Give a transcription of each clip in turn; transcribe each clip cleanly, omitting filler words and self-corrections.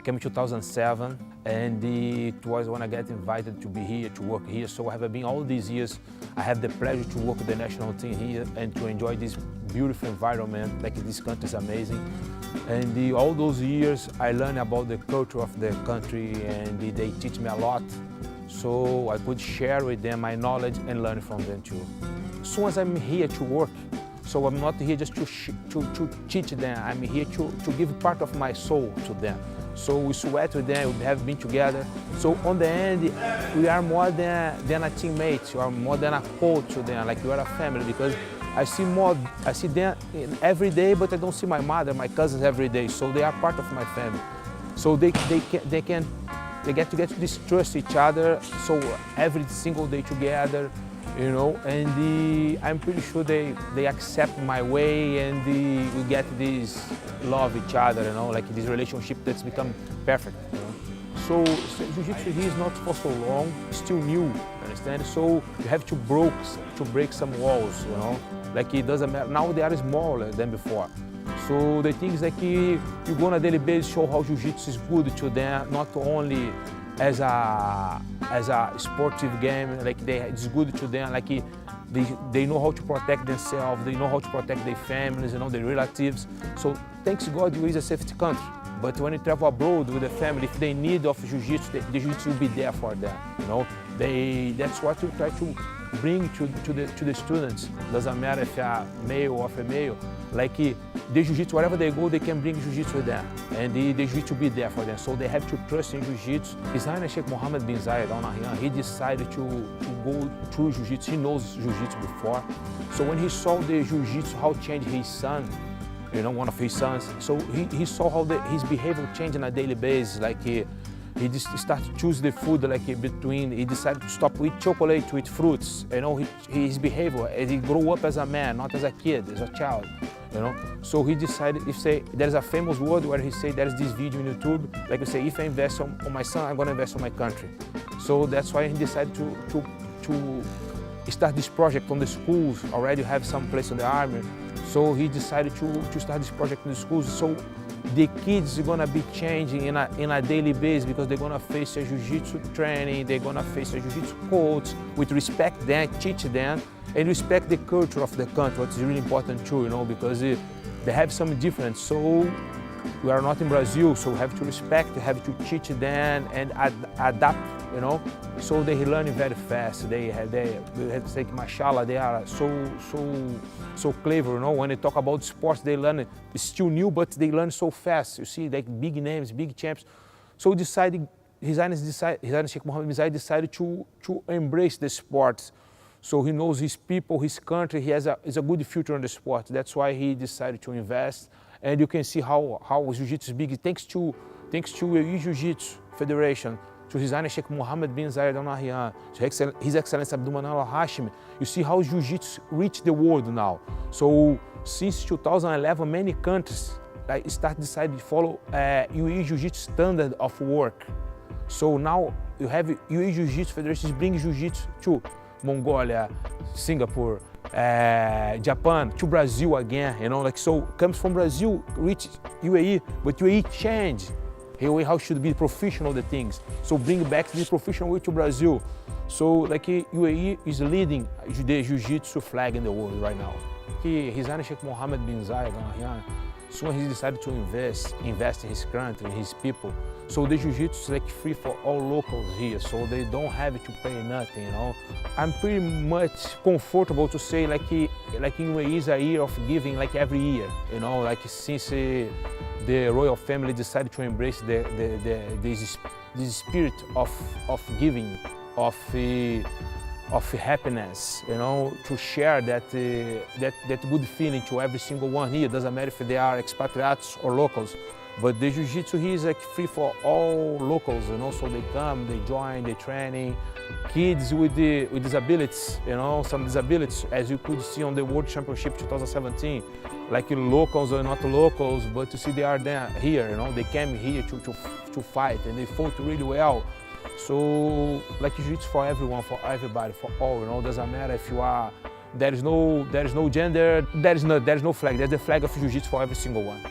came in 2007, and it was when I got invited to be here, to work here. So I have been all these years, I have the pleasure to work with the national team here and to enjoy this beautiful environment. Like this country is amazing. And all those years, I learned about the culture of the country, and they teach me a lot. So I could share with them my knowledge and learn from them too. As soon as I'm here to work, so I'm not here just to teach them, I'm here to give part of my soul to them. So we sweat with them, we have been together. So on the end, we are more than a teammate, or more than a coach to them, like we are a family, because I see them every day, but I don't see my mother, my cousins every day, so they are part of my family. So they get to trust each other, so every single day together, you know, and I'm pretty sure they accept my way, and we get this love each other, you know, like this relationship that's become perfect, you know. So Jiu-Jitsu here is not for so long, still new, understand? So you have to break some walls, you know, like it doesn't matter, now they are smaller than before. So the thing is like you go on a daily basis, show how Jiu-Jitsu is good to them, not only as a sportive game, like it's good to them, like they know how to protect themselves, they know how to protect their families, you know, their relatives. So thanks God you is a safety country. But when you travel abroad with the family, if they need of Jiu-Jitsu, the Jiu-Jitsu will be there for them, you know. That's what we try to bring to the students. Doesn't matter if you're male or female, like the Jiu-Jitsu, wherever they go, they can bring Jiu-Jitsu with them, and the Jiu-Jitsu will be there for them. So they have to trust in Jiu-Jitsu. His Highness Sheikh Mohammed bin Zayed Al Nahyan, he decided to go through Jiu-Jitsu. He knows Jiu-Jitsu before. So when he saw the Jiu-Jitsu, how it changed his son, you know, one of his sons. So he saw how his behavior changed on a daily basis. Like he just started to choose the food, like he decided to stop with chocolate, to eat fruits. You know, his behavior as he grew up as a man, not as a kid, as a child. You know, so he decided, there's a famous word where he said, there's this video on YouTube, like we say, if I invest on my son, I'm gonna invest on my country. So that's why he decided to start this project on the schools. Already have some place in the army. So he decided to start this project in the schools. So the kids are gonna be changing in a daily basis, because they're gonna face a Jiu-Jitsu training, they're gonna face a Jiu-Jitsu coach with respect them, teach them, and respect the culture of the country, which is really important too, you know, because they have some difference. So we are not in Brazil, so we have to respect, we have to teach them and adapt, you know. So they learn very fast. We have to say, mashallah, they are so clever, you know. When they talk about sports, they learn it. It's still new, but they learn so fast. You see, like big names, big champs. So His Highness Sheikh Mohammed bin Zayed decided to embrace the sports. So he knows his people, his country. He has a good future in the sport. That's why he decided to invest. And you can see how Jiu-Jitsu is big. Thanks to Jiu-Jitsu Federation, to His Highness Sheikh Mohammed bin Zayed Al Nahyan, to His Excellency Abdul Manan Al Hashimi, you see how Jiu-Jitsu reached the world now. So since 2011, many countries decided to follow UAE Jiu-Jitsu standard of work. So now you have UAE Jiu-Jitsu Federation bringing Jiu-Jitsu to Mongolia, Singapore, Japan, to Brazil again, you know, like, so comes from Brazil, reach UAE, but UAE changed how should be professional the things. So bring back this professional way to Brazil. So like UAE is leading the Jiu-Jitsu flag in the world right now. His Highness Sheikh Mohammed bin Zayed Al Nahyan, soon he decided to invest in his country, in his people. So the Jiu-Jitsu is like free for all locals here, so they don't have to pay nothing, you know. I'm pretty much comfortable to say like in UAE is a year of giving, like every year, you know, like since the royal family decided to embrace this spirit of giving, of happiness, you know, to share that good feeling to every single one here. Doesn't matter if they are expatriates or locals. But the Jiu-Jitsu here is like free for all locals, you know, so they come, they join, they training. Kids with disabilities, you know, some disabilities, as you could see on the World Championship 2017, like locals or not locals, but you see they are there here, you know, they came here to fight, and they fought really well. So like Jiu-Jitsu for everyone, for everybody, for all, you know, doesn't matter if you are, there is no gender, there is no flag, there's the flag of Jiu-Jitsu for every single one.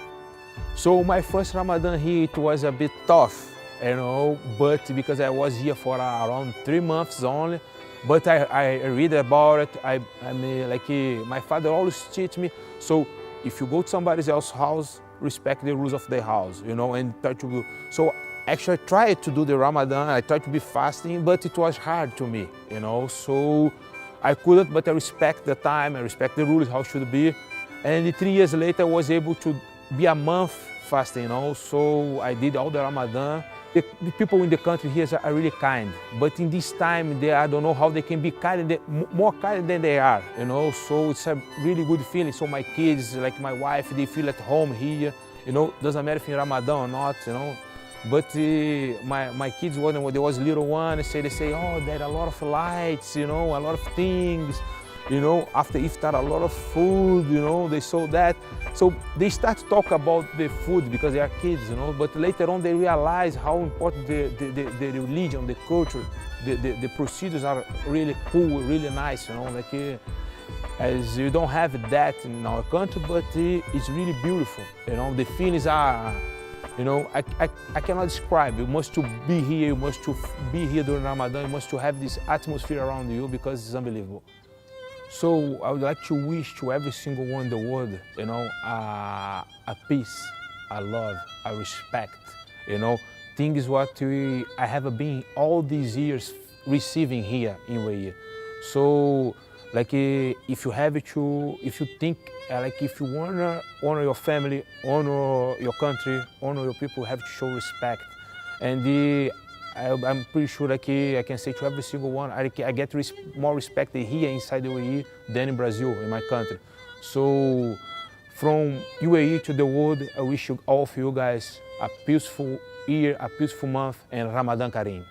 So my first Ramadan here, it was a bit tough, you know, but because I was here for around 3 months only, but I read about it. I mean, like my father always teach me, so if you go to somebody else's house, respect the rules of their house, you know, and try to, so actually I tried to do the Ramadan, I tried to be fasting, but it was hard to me, you know, so I couldn't, but I respect the time, I respect the rules, how it should be, and 3 years later I was able to be a month fasting, you know, so I did all the Ramadan. The people in the country here are really kind, but in this time, I don't know how they can be kind, more kind than they are, you know, so it's a really good feeling. So my kids, like my wife, they feel at home here, you know, doesn't matter if in Ramadan or not, you know, but my kids, when they was little one, they say, oh, there are a lot of lights, you know, a lot of things, you know, after iftar, a lot of food, you know, they saw that. So they start to talk about the food because they are kids, you know, but later on they realize how important the religion, the culture, the procedures are really cool, really nice, you know, like as you don't have that in our country, but it's really beautiful, you know, the feelings are, you know, I cannot describe. You must to be here, you must to be here during Ramadan, you must to have this atmosphere around you because it's unbelievable. So I would like to wish to every single one in the world, you know, a peace, a love, a respect, you know, things what I have been all these years receiving here in UAE. So, like, if you have to, if you think, like, if you wanna honor your family, honor your country, honor your people, you have to show respect. And I'm pretty sure, like, I can say to every single one, I get more respect here inside the UAE than in Brazil, in my country. So, from UAE to the world, I wish all of you guys a peaceful year, a peaceful month, and Ramadan Kareem.